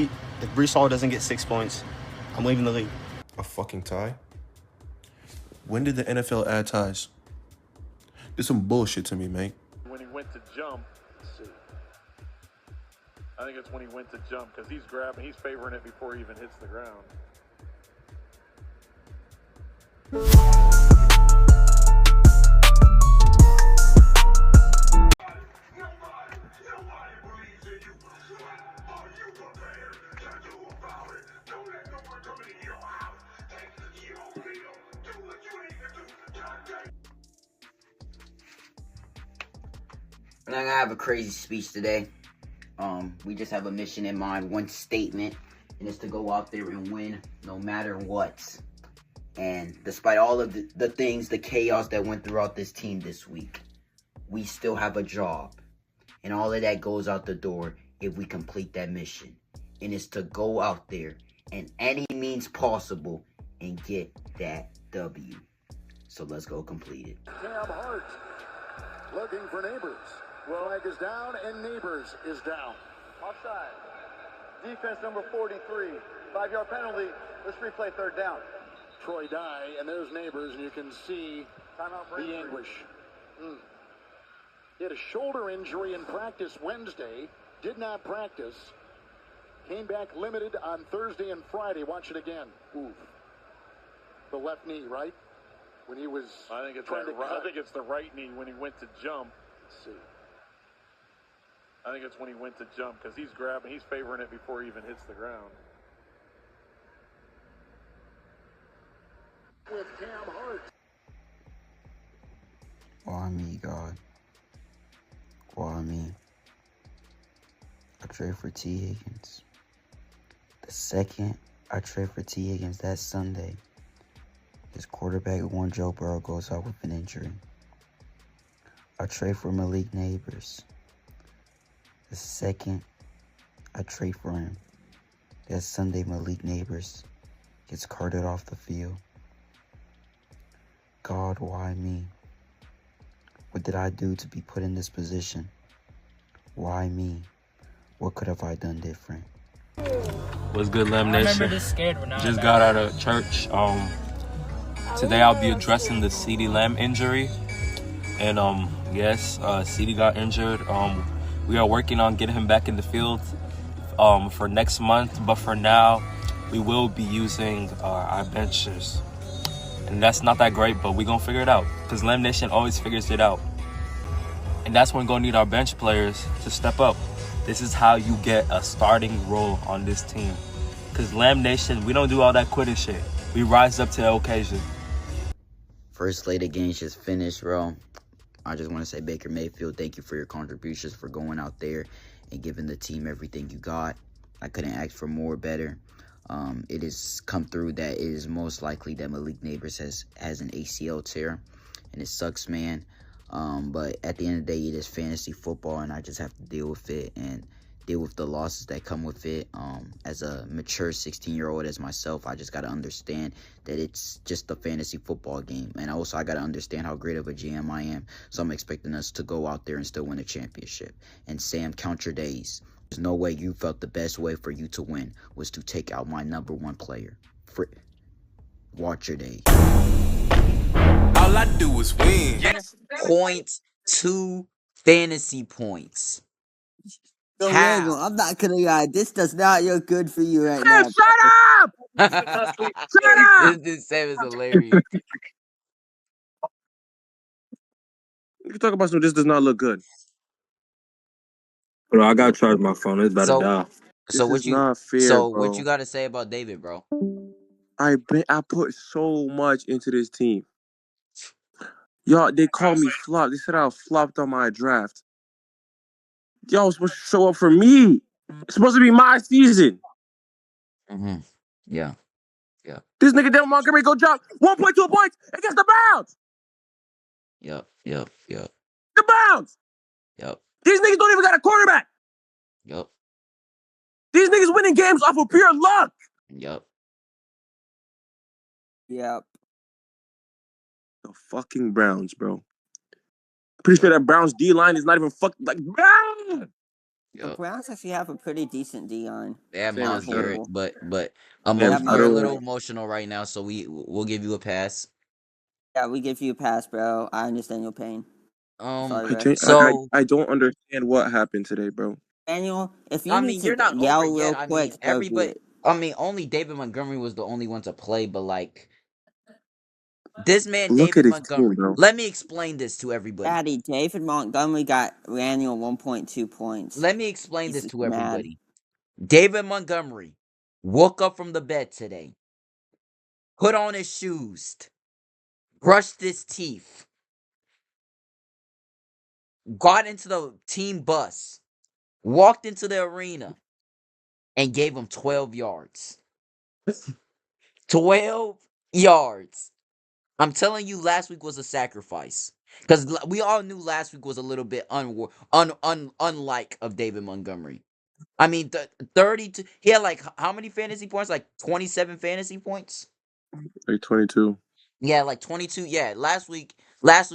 if Brees Hall doesn't get 6 points, I'm leaving the league. A fucking tie? When did the NFL add ties? This some bullshit to me, mate. When he went to jump, let's see. I think it's when he went to jump because he's favoring it before he even hits the ground. We're not gonna have a crazy speech today. We just have a mission in mind, one statement, and it's to go out there and win no matter what. And despite all of the things, the chaos that went throughout this team this week, we still have a job. And all of that goes out the door if we complete that mission. And it's to go out there and any means possible and get that W. So let's go complete it. Cam Hart looking for Neighbors. Willag is down and Neighbors is down. Offside. Defense number 43. 5-yard penalty. Let's replay third down. Troy Dye, and there's Neighbors, and you can see the anguish. He had a shoulder injury in practice Wednesday. Did not practice. Came back limited on Thursday and Friday. Watch it again. Oof. The left knee, right? When he was I think it's the right knee when he went to jump. Let's see. I think it's when he went to jump because he's favoring it before he even hits the ground. With Cam Hart. Why me, God? Why me? I trade for T. Higgins. The second I trade for T. Higgins that Sunday, his quarterback one Joe Burrow goes out with an injury. I trade for Malik Neighbors. The second I trade for him, that Sunday Malik Neighbors gets carted off the field. God, why me? What did I do to be put in this position? Why me? What could have I done different? What's good, Lamb Nation? Just got out of church. Today I'll be addressing the CeeDee Lamb injury. And yes, CeeDee got injured. We are working on getting him back in the field for next month. But for now, we will be using our benchers. And that's not that great, but we're going to figure it out. Because Lamb Nation always figures it out. And that's when we're going to need our bench players to step up. This is how you get a starting role on this team. Because Lamb Nation, we don't do all that quitting shit. We rise up to the occasion. First slate of games just finished, bro. I just want to say, Baker Mayfield, thank you for your contributions, for going out there and giving the team everything you got. I couldn't ask for more better. It has come through that it is most likely that Malik Neighbors has an ACL tear, and it sucks, man. But at the end of the day, it is fantasy football, and I just have to deal with it and deal with the losses that come with it. As a mature 16-year-old as myself, I just got to understand that it's just a fantasy football game. And also, I got to understand how great of a GM I am. So I'm expecting us to go out there and still win a championship. And Sam, count your days. There's no way you felt the best way for you to win was to take out my number one player. Watch your days. All I do is win. 0.2 fantasy points. So, Randall, I'm not gonna lie. This does not look good for you right now. Shut up! Shut up! This Sam is hilarious. You can talk about some. This does not look good. Bro, I gotta charge my phone. It's about to die. So This is not fair, so bro. what you gotta say about David, bro? I put so much into this team. Y'all, they called me flop. They said I flopped on my draft. Y'all was supposed to show up for me. It's supposed to be my season. Mm-hmm. Yeah. This nigga Devin Montgomery go drop 1.2 points against the Browns. Yep. The Browns. Yep. These niggas don't even got a quarterback. Yep. These niggas winning games off of pure luck. Yep. Yep. The fucking Browns, bro. Pretty sure that Browns D-line is not even fucking like. The Yup. Browns actually have a pretty decent D line. Yeah, Sam, Miles Not shut up. Garrett, horrible. but Sam, Yeah, shut you're a Miles up. little Garrett. emotional right now, so we'll give you a pass. Yeah, we give you a pass, bro. I understand your pain. Sorry, bro. So I don't understand what happened today, bro. Daniel, if you I need mean, you're to not over yell it yet. real I mean, quick, bro, do everybody. it. I mean, only David Montgomery was the only one to play, but like this man, Look at David his team, Montgomery. bro. Let me explain this to everybody. Daddy, David Montgomery got Randall 1.2 points. Let me explain He's this just to mad. everybody. David Montgomery woke up from the bed today, put on his shoes, brushed his teeth, got into the team bus, walked into the arena, and gave him 12 yards. 12 yards. I'm telling you, last week was a sacrifice. Because we all knew last week was a little bit unlike of David Montgomery. I mean, 32. He had like how many fantasy points? Like 27 fantasy points? Like 22. Yeah, like 22. Yeah, last week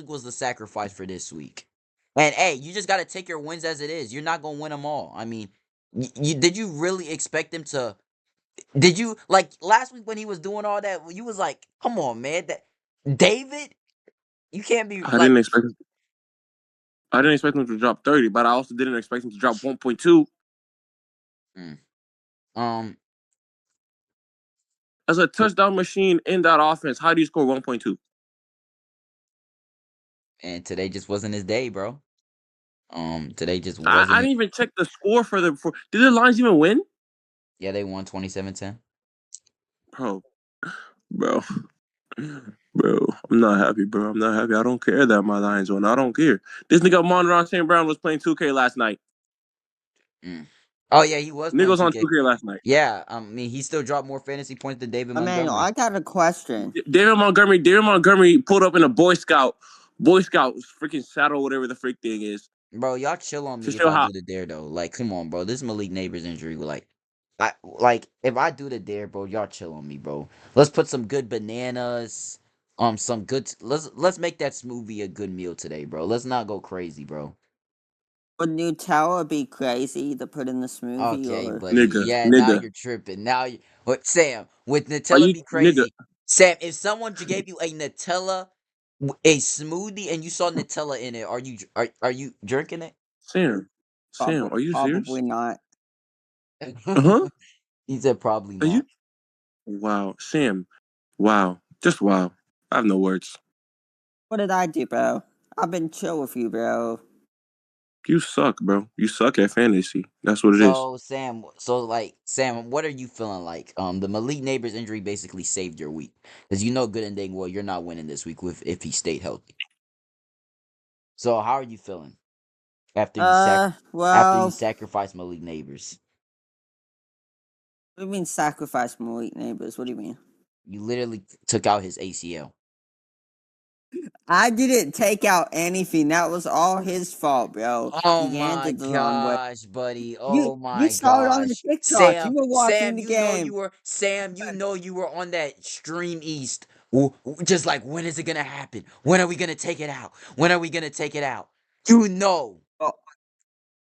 was the sacrifice for this week. And hey, you just got to take your wins as it is. You're not going to win them all. I mean, did you really expect him to did you like last week when he was doing all that? You was like, "Come on, man. That David, you can't be I like didn't expect I didn't expect him to drop 30, but I also didn't expect him to drop 1.2. mm, um As a touchdown machine in that offense, how do you score 1.2? and today just wasn't his day, bro. Today just I wasn't it. didn't even check the score did the Lions even win? Yeah, they won 27-10. Bro, bro, bro, I'm not happy, bro. I'm not happy. I don't care that my Lions won. I don't care. This nigga Monron St. Brown was playing 2K last night. Mm. Oh yeah, he was Nigga playing was on 2K. 2K last night. Yeah, I mean, he still dropped more fantasy points than David Emmanuel, Montgomery. I got a question. David Montgomery pulled up in a Boy Scout freaking saddle, whatever the freak thing is, Bro, y'all chill on to me if show I how. do the dare though. Like, come on, bro. This Malik Neighbors injury, if I do the dare, bro, y'all chill on me, bro. Let's put some good bananas, some good. Let's make that smoothie a good meal today, bro. Let's not go crazy, bro. Would Nutella be crazy to put in the smoothie Okay, or? buddy. Nigga, Yeah, now nigga. you're tripping. Now you, what, Sam? Would Are Nutella you be nigga? crazy? Sam, if someone gave you a Nutella, a smoothie, and you saw Nutella in it, are you drinking it? Sam, are you serious? Probably not. Uh-huh. He said probably Are you? not. Wow, Sam. Wow. Just wow. I have no words. What did I do, bro? I've been chill with you, bro. You suck, bro. You suck at fantasy. That's what it is. Sam, what are you feeling like? The Malik Neighbors injury basically saved your week because you know good and dang well you're not winning this week with if he stayed healthy. So how are you feeling after after you Well, sacrificed Malik Neighbors? what do you mean sacrifice Malik Neighbors? What do you mean? You literally took out his ACL. I didn't take out anything. That was all his fault, bro. Oh He my handed the wrong way. gosh, buddy. You Oh you my saw it on the gosh. TikTok. You Sam, were watching Sam, the you know game. you were Sam, you know you were on that Stream East. Just like when is it gonna happen? When are we gonna take it out? When are we gonna take it out? You know. Well,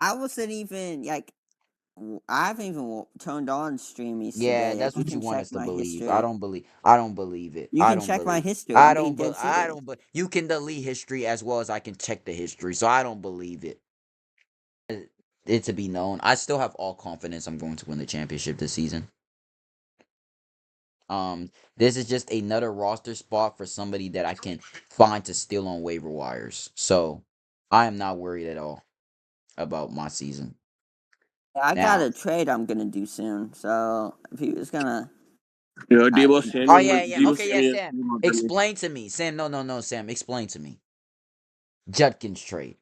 I wasn't even like I haven't even turned on streamies Yeah, today. that's Like you what you can want check us to my believe. history. I don't believe it. You I can don't check my believe. history. I I'm don't being but dead I serious. don't but you can delete history as well as I can check the history. So I don't believe it. It to be known. I still have all confidence I'm going to win the championship this season. This is just another roster spot for somebody that I can find to steal on waiver wires. So I am not worried at all about my season. I got Now, a trade I'm gonna do soon. So if he was gonna, Yeah, I, oh yeah, yeah, Debo okay, yeah, Samuel. Sam. Explain to me, Sam. No, no, no, Sam. Explain to me. Judkins trade.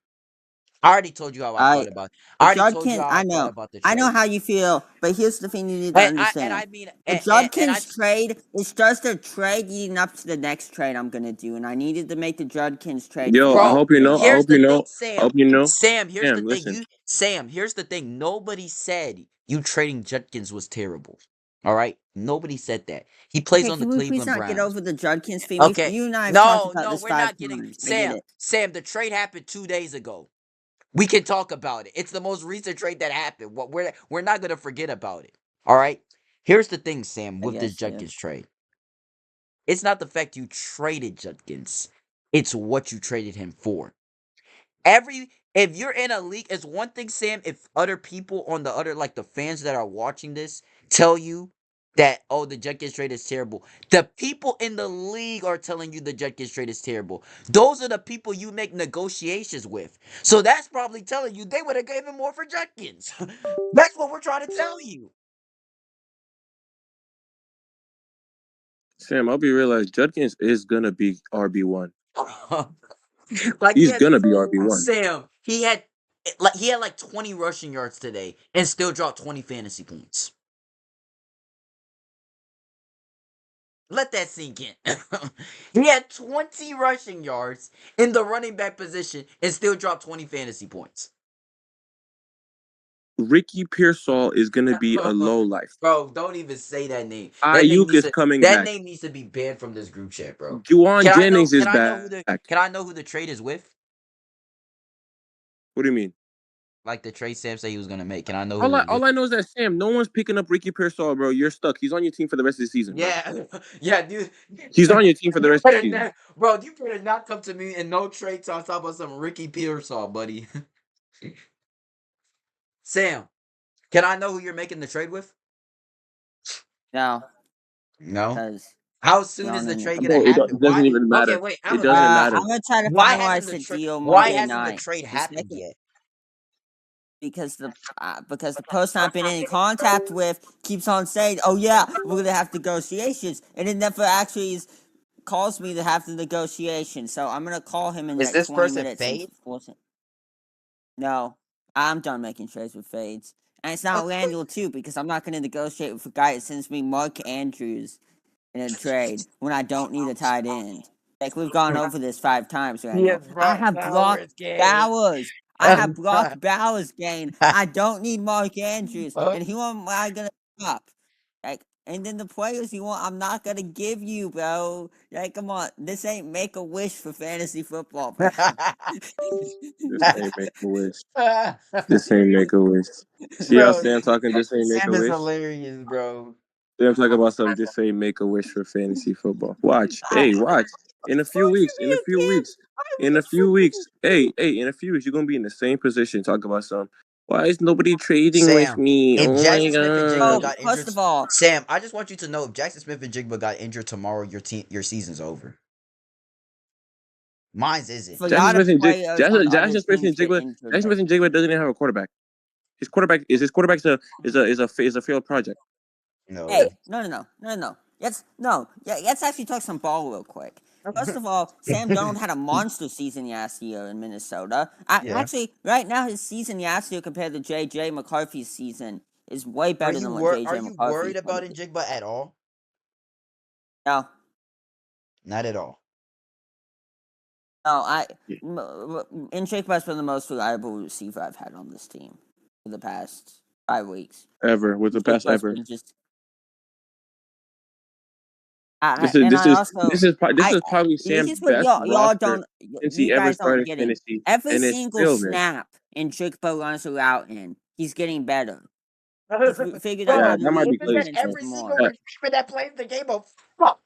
I already told you how I I felt about. I already told you Judkins. how I felt about the I know trade. how you feel, but here's the thing you need to And understand. I mean, The and Judkins I've trade is just a trade leading up to the next trade I'm gonna do, and I needed to make the Judkins trade for Yo, I you. bro, hope you know. I here's hope the you thing, know. I hope Sam. you know. Sam, here's the Sam, thing. listen. Sam, here's the thing. Nobody said you trading Judkins was terrible. All right? Nobody said that. He plays Okay, on the can we please Cleveland not get Browns. over the Judkins thing? Okay. You and I have talked No, about no, this we're five not getting times. I get Sam. it. Sam, the trade happened 2 days ago. We can talk about it. It's the most recent trade that happened. What we're not gonna forget about it. All right. Here's the thing, Sam, I with this guess, yeah. Judkins trade. It's not the fact you traded Judkins. It's what you traded him for. If you're in a league, it's one thing, Sam, if other people on the other, like the fans that are watching this, tell you that, oh, the Judkins trade is terrible. The people in the league are telling you the Judkins trade is terrible. Those are the people you make negotiations with. So that's probably telling you they would have given more for Judkins. That's what we're trying to tell you. Sam, I'll be realized Judkins is gonna be RB1. Like He's gonna be RB1. Sam, he had like 20 rushing yards today and still dropped 20 fantasy points. Let that sink in. He had 20 rushing yards in the running back position and still dropped 20 fantasy points. Ricky Pearsall is gonna be a low life. Bro, don't even say that name. Ayuk is coming That back. name needs to be banned from this group chat, bro. Juwan Jennings is Can back. I know who the trade is with? What do you mean? Like the trade Sam said he was gonna make. Can I know who All I know is that Sam, no one's picking up Ricky Pearsall, bro. You're stuck. He's on your team for the rest of the season. Bro. Yeah, yeah, dude. He's on your team for the rest of the season. Bro, you better not come to me and no trade talk about some Ricky Pearsall, buddy. Sam, can I know who you're making the trade with? No. No. Because How soon is the trade Bro, gonna happen? it doesn't even matter. Okay, wait. It doesn't matter. I'm gonna try to Why finalize hasn't the deal Why Monday hasn't the night. trade The happened second- yet? Because the person I've been in contact with keeps on saying, "Oh yeah, we're gonna have negotiations," and it never actually calls me to have the negotiation. So I'm gonna call him in the Is next this 20 person minutes. Fade? No, I'm done making trades with Fades, and it's not Randall too because I'm not gonna negotiate with a guy that sends me Mark Andrews in a trade when I don't need a tight end. Like we've gone over this 5 times, Randall. I have blocked Bowers. I have blocked Bowers game. I don't need Mark Andrews. And who am I gonna stop? Like, and then the players you want, I'm not gonna give you, bro. Like, come on, this ain't make a wish for fantasy football, bro. This ain't make a wish. This ain't make a wish. See how Sam talking? This ain't make a wish. Hilarious, bro. Sam talking about something. This ain't make a wish for fantasy football. Watch, hey, watch. In a few weeks. Hey, in a few weeks. In a few weeks, you're gonna be in the same position. Talk about something. Why is nobody trading with me? If Oh Jackson my Smith and Jigba god. got First injured, of all, Sam, I just want you to know if Jackson Smith and Jigba got injured tomorrow, your season's over. Mine's isn't. for Jackson lot of Smith and players on other Jackson Smith teams and get Jigba. injured, Jackson Smith and Jigba doesn't even have a quarterback. His quarterback is a failed project. No. Hey, no. Let's actually talk some ball real quick. First of all, Sam Darnold had a monster season last year in Minnesota. Actually, right now his season last year compared to J.J. McCarthy's season is way better than what J.J. McCarthy. Are you worried about Njigba at all? No, Not at all. no. Njigba's been the most reliable receiver I've had on this team for the past 5 weeks. Ever with the past Njigba's ever. been just. This is probably This Sam's is what best y'all roster don't, since he you ever guys don't started get it. fantasy, Every and it's single still, man. snap in Jigba runs a route in, he's getting better. He's figured out Yeah, how to that might be lead crazy. defenses more. receiver that plays the game of fuck.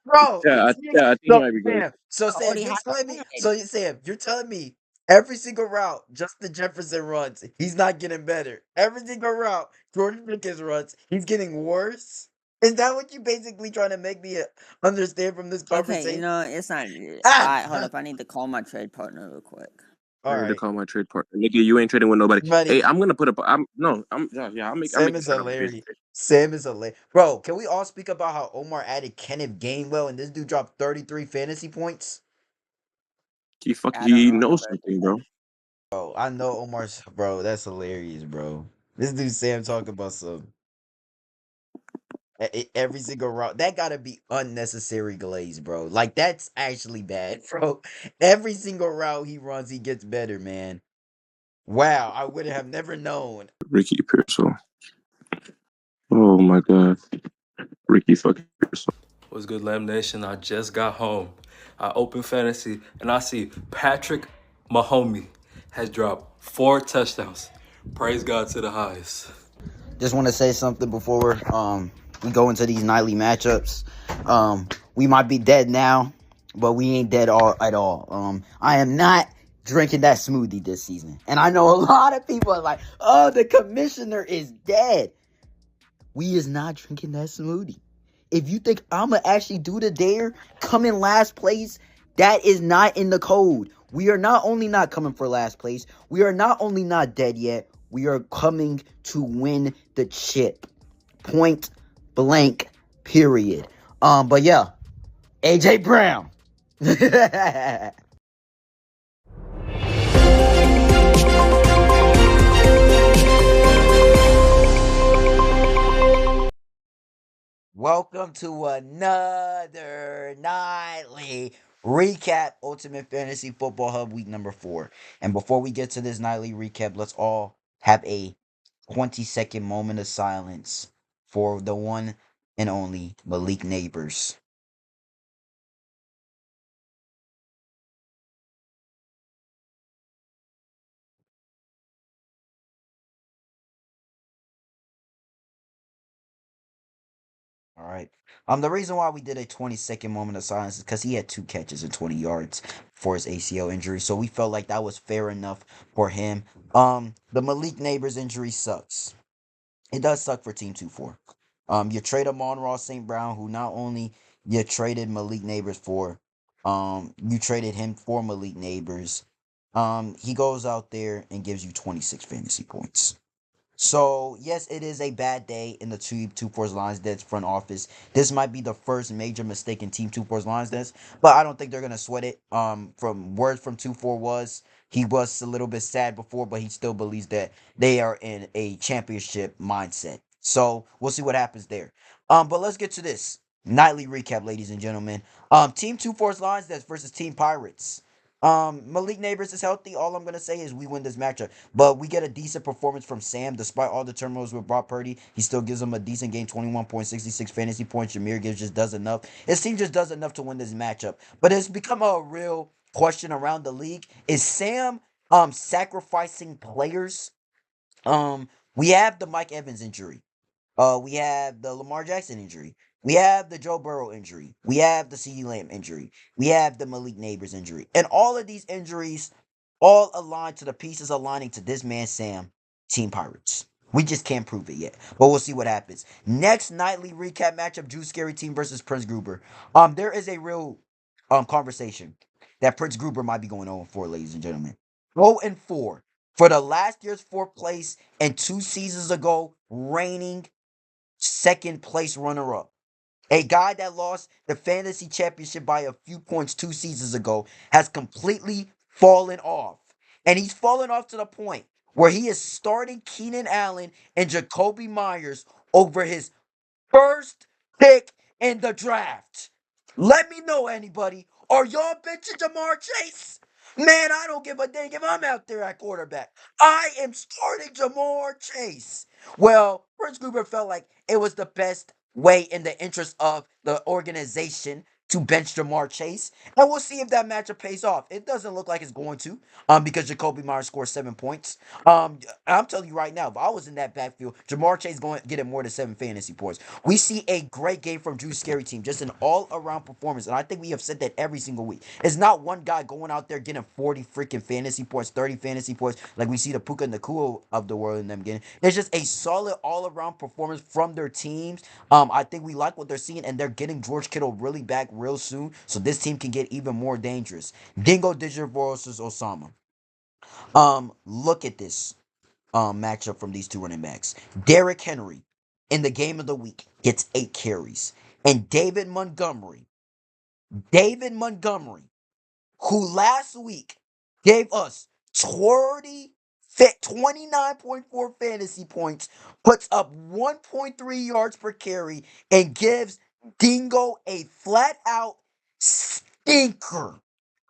Bro, I think he might be good. So Sam, Already you're had telling me. one. So Sam, you're telling me every single route Justin Jefferson runs, he's not getting better. Every single route Jordan Pickens runs, he's getting worse. Is that what you basically trying to make me understand from this Okay, conversation? it's not. Hold up, I need to call my trade partner real quick. I need to call my trade partner. Nigga, you ain't trading with nobody. Buddy. Hey, I'm gonna put up. I'll make. Sam is hilarious. Sam is hilarious. Bro, can we all speak about how Oumar added Kenneth Gainwell and this dude dropped 33 fantasy points? He knows something, bro. Bro, I know Omar's. Bro, that's hilarious, bro. This dude Sam talking about some. Every single route. That gotta be unnecessary glaze, bro. Like, that's actually bad, bro. Every single route he runs, he gets better, man. Wow, I would have never known. Ricky Pearsall. Oh my god, Ricky fucking Pearsall. What's good, Lamb Nation? I just got home. I opened fantasy and I see Patrick Mahomes has dropped 4 touchdowns. Praise God to the highest. Just want to say something before we go into these nightly matchups. We might be dead now, but we ain't dead at all. I am not drinking that smoothie this season, and I know a lot of people are like, "Oh, the commissioner is dead." We is not drinking that smoothie. If you think I'ma actually do the dare, come in last place, that is not in the code. We are not only not coming for last place, we are not only not dead yet, we are coming to win the chip. Point blank, period. But yeah, AJ Brown. Welcome to another nightly recap, Ultimate Fantasy Football Hub week number 4. And before we get to this nightly recap, let's all have a 20-second moment of silence for the one and only Malik Neighbors. All right. The reason why we did a 20-second moment of silence is because he had 2 catches and 20 yards for his ACL injury, so we felt like that was fair enough for him. The Malik Neighbors injury sucks. It does suck for Team 2-4. You trade Amon-Ra St. Brown, who not only you traded Malik Neighbors for, you traded him for Malik Neighbors. He goes out there and gives you 26 fantasy points. So, yes, it is a bad day in the Team 2-4's Lions Den's front office. This might be the first major mistake in Team 2-4's Lions Den's, but I don't think they're going to sweat it. From words from 2-4 was, he was a little bit sad before, but he still believes that they are in a championship mindset. So, we'll see what happens there. But let's get to this nightly recap, ladies and gentlemen. Team 2-4's Lions Den's versus Team Pirates. Malik Neighbors is healthy. All I'm gonna say is we win this matchup. But we get a decent performance from Sam, despite all the turnovers with Brock Purdy. He still gives him a decent game, 21.66 fantasy points. Jameer Gibbs just does enough. His team just does enough to win this matchup. But it's become a real question around the league. Is Sam sacrificing players? We have the Mike Evans injury. We have the Lamar Jackson injury. We have the Joe Burrow injury. We have the CeeDee Lamb injury. We have the Malik Neighbors injury. And all of these injuries all align to the pieces aligning to this man, Sam, Team Pirates. We just can't prove it yet. But we'll see what happens. Next nightly recap matchup, Drew Scary Team versus Prince Gruber. There is a real conversation that Prince Gruber might be going 0-4, ladies and gentlemen. 0-4. For the last year's 4th place and 2 seasons ago, reigning second place runner up. A guy that lost the fantasy championship by a few points 2 seasons ago has completely fallen off. And he's fallen off to the point where he is starting Keenan Allen and Jacoby Myers over his first pick in the draft. Let me know, anybody. Are y'all benching Jamar Chase? Man, I don't give a dang if I'm out there at quarterback. I am starting Jamar Chase. Well, Prince Gruber felt like it was the best way in the interest of the organization to bench Jamar Chase. And we'll see if that matchup pays off. It doesn't look like it's going to, because Jacoby Myers scored 7 points. I'm telling you right now, if I was in that backfield, Jamar Chase going to get more than 7 fantasy points. We see a great game from Drew's Scary Team, just an all-around performance, and I think we have said that every single week. It's not one guy going out there getting 40 freaking fantasy points, 30 fantasy points, like we see the Puka Nakua of the world in them getting. It's just a solid all-around performance from their teams. I think we like what they're seeing, and they're getting George Kittle really back real soon, so this team can get even more dangerous. Dingo Digital versus Osama. Look at this matchup from these 2 running backs. Derrick Henry in the game of the week gets 8 carries. And David Montgomery, who last week gave us 29.4 fantasy points, puts up 1.3 yards per carry, and gives Dingo a flat out stinker.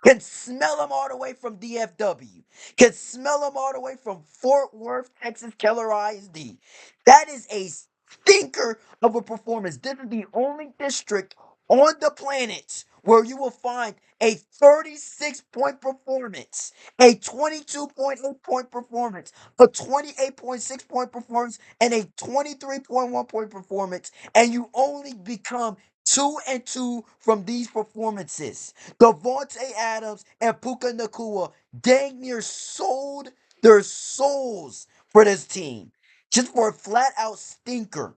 Can smell him all the way from DFW. Can smell him all the way from Fort Worth, Texas, Keller ISD. That is a stinker of a performance. This is the only district on the planet where you will find a 36-point performance, a 22.8-point performance, a 28.6-point performance, and a 23.1-point performance, and you only become 2-2 from these performances. Devontae Adams and Puka Nakua dang near sold their souls for this team just for a flat out stinker.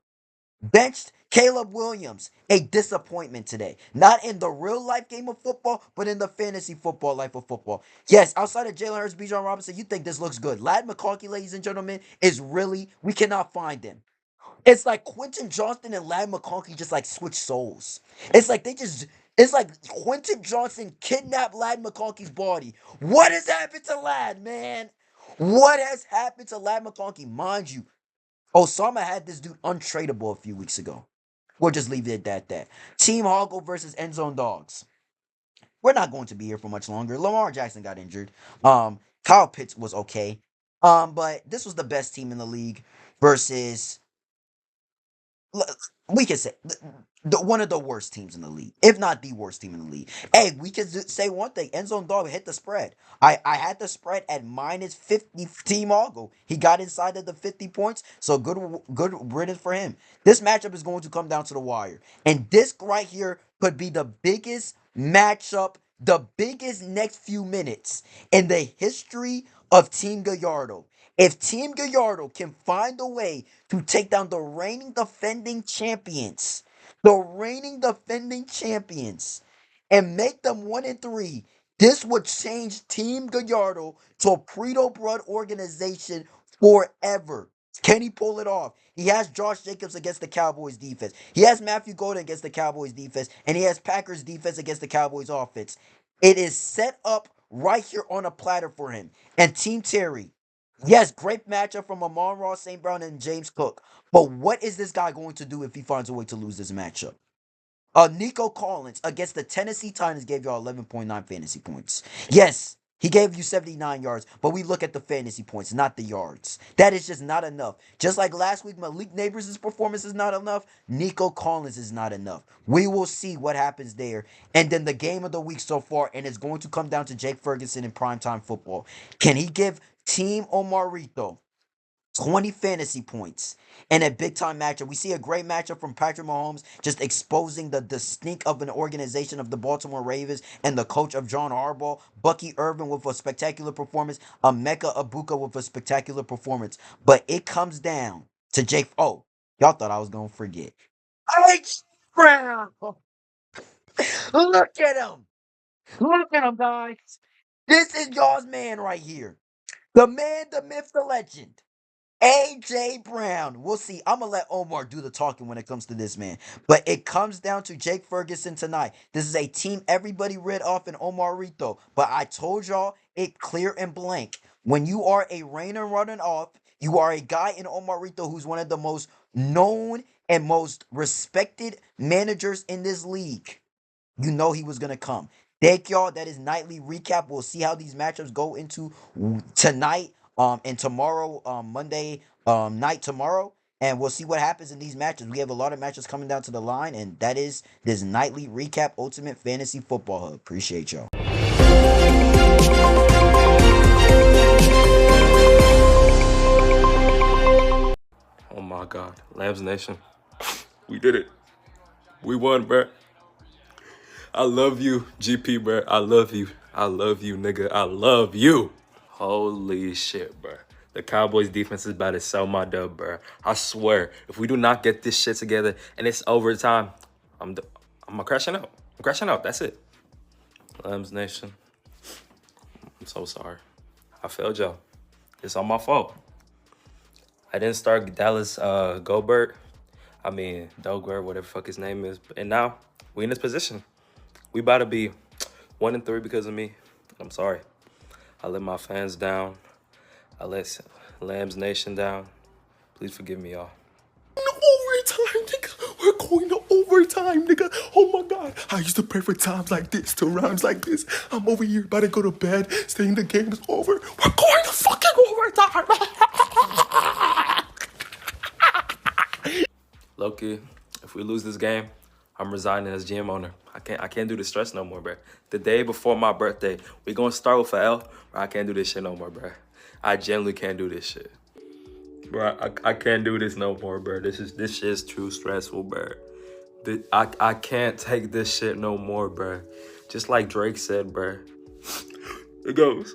Benched Caleb Williams, a disappointment today. Not in the real life game of football, but in the fantasy football life of football. Yes, outside of Jalen Hurts, Bijan Robinson, you think this looks good. Ladd McConkey, ladies and gentlemen, is really, we cannot find him. It's like Quentin Johnston and Ladd McConkey just like switch souls. It's like Quentin Johnson kidnapped Ladd McConkey's body. What has happened to Ladd, man? What has happened to Ladd McConkey? Mind you, Osama had this dude untradeable a few weeks ago. We'll just leave it at that. Team Hoggle versus End Zone Dogs. We're not going to be here for much longer. Lamar Jackson got injured. Kyle Pitts was okay. But this was the best team in the league versus we can say one of the worst teams in the league, if not the worst team in the league. Hey, we can say one thing: End Zone Dog hit the spread. I had the spread at -50. Team Argo. He got inside of the 50 points, so good riddance for him. This matchup is going to come down to the wire, and this right here could be the biggest matchup, the biggest next few minutes in the history of Team Gallardo. If Team Gallardo can find a way to take down the reigning defending champions, and make them 1-3, this would change Team Gallardo to a Preto Blood organization forever. Can he pull it off? He has Josh Jacobs against the Cowboys defense. He has Matthew Golden against the Cowboys defense, and he has Packers defense against the Cowboys offense. It is set up right here on a platter for him. And Team Terry, yes, great matchup from Amon-Ra St. Brown and James Cook. But what is this guy going to do if he finds a way to lose this matchup? Nico Collins against the Tennessee Titans gave y'all 11.9 fantasy points. Yes, he gave you 79 yards, but we look at the fantasy points, not the yards. That is just not enough. Just like last week, Malik Neighbors' performance is not enough. Nico Collins is not enough. We will see what happens there. And then the game of the week so far, and it's going to come down to Jake Ferguson in primetime football. Can he give Team Omarito 20 fantasy points in a big time matchup? We see a great matchup from Patrick Mahomes, just exposing the stink of an organization of the Baltimore Ravens and the coach of John Harbaugh. Bucky Irvin with a spectacular performance, Emeka Abuka with a spectacular performance. But it comes down to Jake. Oh, y'all thought I was gonna forget. H. Brown. Look at him. Look at him, guys. This is y'all's man right here. The man, the myth, the legend. AJ Brown. We'll see. I'm going to let Oumar do the talking when it comes to this, man. But it comes down to Jake Ferguson tonight. This is a team everybody read off in Omarito. But I told y'all it clear and blank. When you are a rain and running off, you are a guy in Omarito who's one of the most known and most respected managers in this league. You know he was going to come. Thank y'all. That is nightly recap. We'll see how these matchups go into tonight. And tomorrow, Monday night tomorrow, and we'll see what happens in these matches. We have a lot of matches coming down to the line, and that is this nightly recap Ultimate Fantasy Football Hub. Appreciate y'all. Oh my God, Lambs Nation, we did it. We won, bruh. I love you, GP, bruh. I love you, nigga. I love you. Holy shit, bro. The Cowboys defense is about to sell my dub, bro. I swear, if we do not get this shit together and it's overtime, I'm crashing out. I'm crashing out. That's it. Lambs Nation, I'm so sorry. I failed y'all. It's all my fault. I didn't start Dallas Goldberg. Dolberg, whatever the fuck his name is. And now we in this position. We about to be 1-3 because of me. I'm sorry. I let my fans down. I let Lambs Nation down. Please forgive me, y'all. Overtime, nigga. We're going to overtime, nigga. Oh my God. I used to pray for times like this, to rhymes like this. I'm over here about to go to bed, saying the game is over. We're going to fucking overtime. Loki, if we lose this game, I'm resigning as GM owner. I can't do the stress no more, bro. The day before my birthday, we gonna start with a L, bro. I can't do this shit no more, bro. I genuinely can't do this shit. Bro, I can't do this no more, bro. This shit is too stressful, bro. I can't take this shit no more, bro. Just like Drake said, bro. It goes.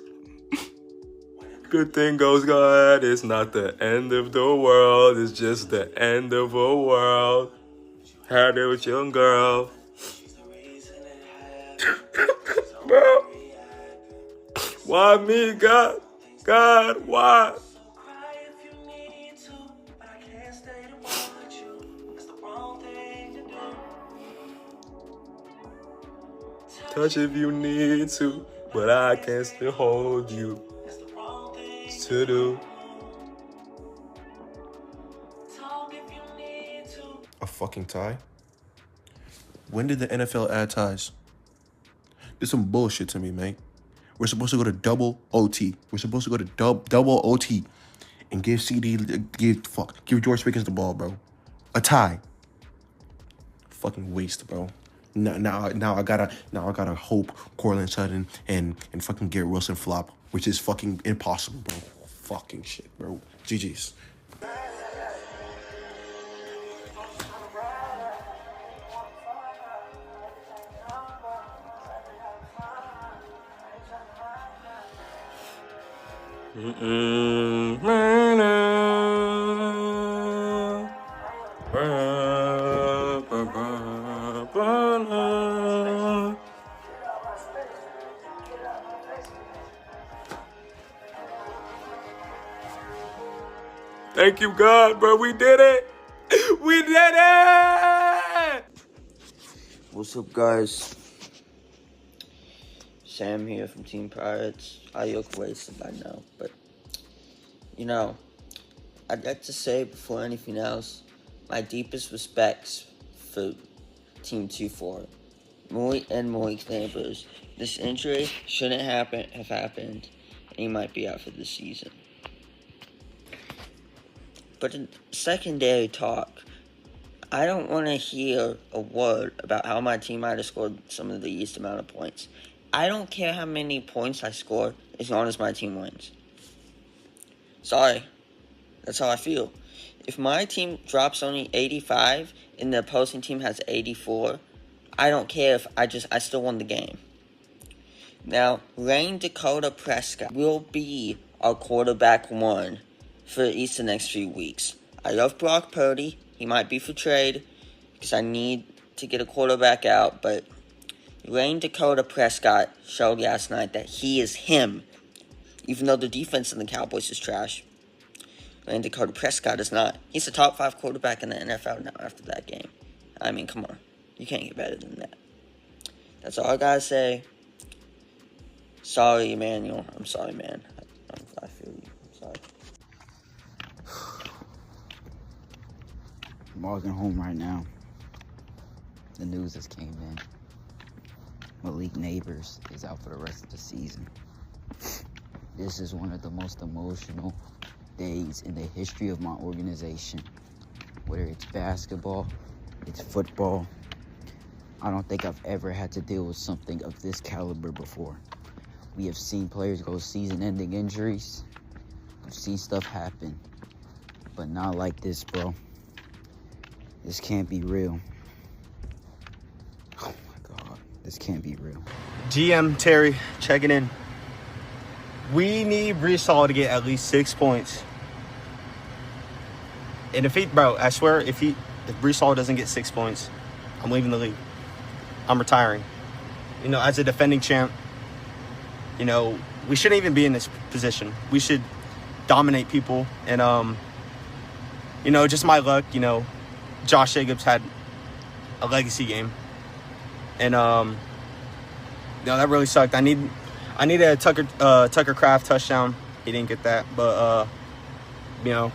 Good thing goes God. It's not the end of the world. It's just the end of a world. Had it with young girl. Bro. Why me, God? God, why? Touch if you need to, but I can't still hold you. To do. A fucking tie? When did the NFL add ties? This some bullshit to me, man. We're supposed to go to double OT. We're supposed to go to double OT and give give George Pickens the ball, bro. A tie. Fucking waste, bro. Now I gotta hope Cortland Sutton and fucking Garrett Wilson flop, which is fucking impossible, bro. Fucking shit, bro. GG's. Thank you, God, bro. We did it. We did it. What's up, guys? Sam here from Team Pirates. I look wasted by now, but you know, I'd like to say before anything else, my deepest respects for Team 2-4. Malik Neighbors. This injury shouldn't have happened, and he might be out for the season. But in secondary talk, I don't want to hear a word about how my team might have scored some of the least amount of points. I don't care how many points I score as long as my team wins. Sorry, that's how I feel. If my team drops only 85 and the opposing team has 84, I don't care if I still won the game. Now, Lane Dakota Prescott will be our quarterback one for at least the next few weeks. I love Brock Purdy. He might be for trade because I need to get a quarterback out, but Lane Dakota Prescott showed last night that he is him. Even though the defense in the Cowboys is trash, Lane Dakota Prescott is not. He's the top 5 quarterback in the NFL now after that game. I mean, come on. You can't get better than that. That's all I gotta say. Sorry, Emmanuel. I'm sorry, man. I feel you. I'm sorry. I'm walking home right now. The news just came in. Malik Neighbors is out for the rest of the season. This is one of the most emotional days in the history of my organization. Whether it's basketball, it's football, I don't think I've ever had to deal with something of this caliber before. We have seen players go season-ending injuries. We've seen stuff happen, but not like this, bro. This can't be real. Oh my God, this can't be real. GM Terry checking in. We need Brees Hall to get at least 6 points. And I swear, if Brees Hall doesn't get 6 points, I'm leaving the league. I'm retiring. You know, as a defending champ, you know, we shouldn't even be in this position. We should dominate people. And, you know, just my luck, you know, Josh Jacobs had a legacy game. And, you know, that really sucked. I needed a Tucker Craft touchdown. He didn't get that. But, you know,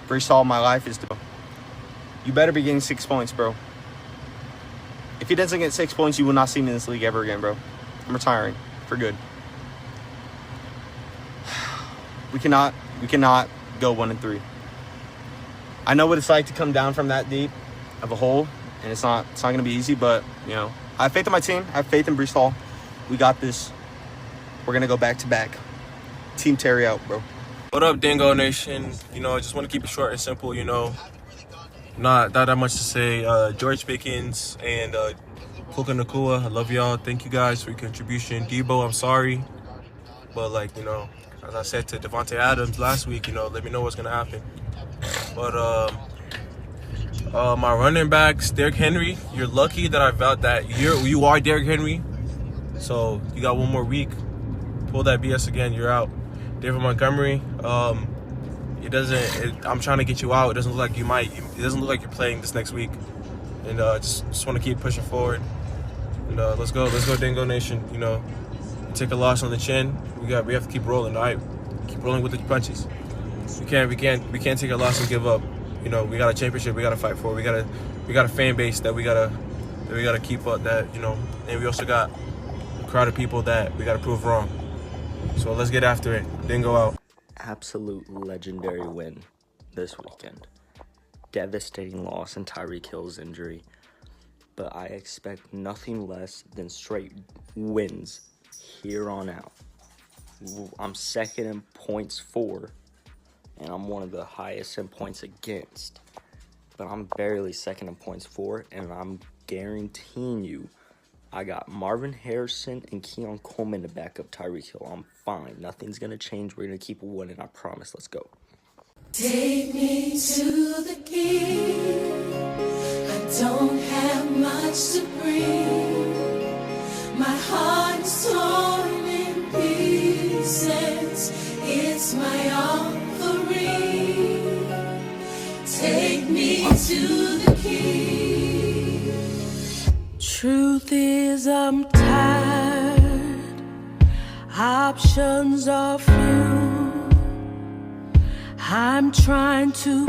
Brees Hall, my life is to. You better be getting 6 points, bro. If he doesn't get 6 points, you will not see me in this league ever again, bro. I'm retiring for good. We cannot go 1-3. I know what it's like to come down from that deep of a hole, and it's not going to be easy. But you know, I have faith in my team. I have faith in Brees Hall. We got this. We're gonna go back to back. Team Terry out, bro. What up, Dingo Nation? You know, I just want to keep it short and simple. You know, not that much to say. George Pickens and Puka Nakua, I love y'all. Thank you guys for your contribution. Debo, I'm sorry, but like, you know, as I said to Devontae Adams last week, you know, let me know what's gonna happen. But my running backs, Derrick Henry, you're lucky that I felt that you are Derrick Henry. So you got one more week. Pull that BS again, you're out. David Montgomery, I'm trying to get you out. It doesn't look like you might. It doesn't look like you're playing this next week. And just want to keep pushing forward. And let's go Dingo Nation. You know, take a loss on the chin. We have to keep rolling. All right, keep rolling with the punches. We can't take a loss and give up. You know, we got a championship we got to fight for. We got a fan base that we gotta keep up. That, you know, and we also got a crowd of people that we got to prove wrong. So let's get after it. Dingo out. Absolute legendary win this weekend. Devastating loss in Tyreek Hill's injury. But I expect nothing less than straight wins here on out. I'm second in points for, and I'm one of the highest in points against. But I'm barely second in points for, and I'm guaranteeing you I got Marvin Harrison and Keon Coleman to back up Tyreek Hill. I'm fine. Nothing's going to change. We're going to keep winning. I promise. Let's go. Take me to the king. I don't have much to bring. My heart is torn in pieces. It's my offering. Take me to the king. Truth is, I'm tired. Options are few. I'm trying to